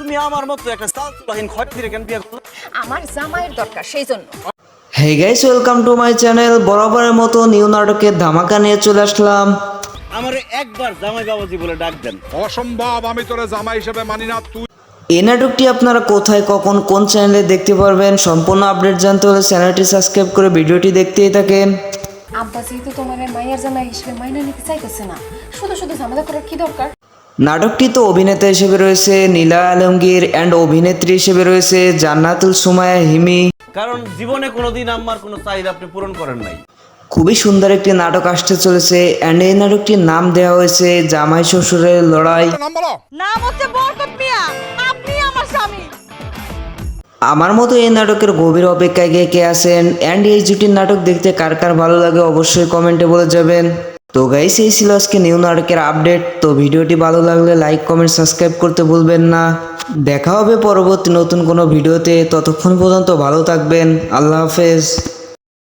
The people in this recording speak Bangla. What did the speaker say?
তুমি আমার মতো একটা চালচুলাহীন খয়রাতিরে কেন বিয়ে করলে? আমার জামাইয়ের দরকার সেই জন্য। Hey guys, welcome to my channel. বরাবরের মতো নিউ নাটকের ধামাকা নিয়ে চলে আসলাম। আমারে একবার জামাই বাবাজি বলে ডাক দেন। অসম্ভব, আমি তোরে জামাই হিসেবে মানি না। তুই এই নাটকটি আপনারা কোথায়, কখন, কোন চ্যানেলে দেখতে পারবেন সম্পূর্ণ আপডেট জানতে হলে চ্যানেলটি সাবস্ক্রাইব করে ভিডিওটি দেখতেই থাকেন। আব্বা যেহেতু তোমার মায়ের জামাই হিসেবে মাইনা নিতে চাইতেছে না, শুধু শুধু ঝামেলা করার কি দরকার? নাটকটি তো অভিনেতা হিসেবে রয়েছে নীলা আলমগীর অ্যান্ড অভিনেত্রী হিসেবে রয়েছে জান্নাতুল সুমাইয়া হিমি। কারণ জীবনে কোনোদিন আমার কোনো চাহিদা আপনি পূরণ করেন নাই। খুবই সুন্দর একটি নাটক আসতে চলেছে অ্যান্ড এই নাটকটির নাম দেওয়া হয়েছে জামাই শ্বশুরের লড়াই। নাম বলো। নাম হচ্ছে বরকত মিয়া, আপনি আমার স্বামী। আমার মতো এই নাটকের গভীর অপেক্ষায় কে আছেন অ্যান্ড এই জুটির নাটক দেখতে কার কার ভালো লাগে অবশ্যই কমেন্টে বলে যাবেন। তো গাইস, এই ছিল আজকে নিউ নাটকের আপডেট। তো ভিডিওটি ভালো লাগলে লাইক, কমেন্ট, সাবস্ক্রাইব করতে ভুলবেন না। দেখা হবে পরবর্তী নতুন কোনো ভিডিওতে। ততক্ষণ পর্যন্ত ভালো থাকবেন। আল্লাহ হাফেজ।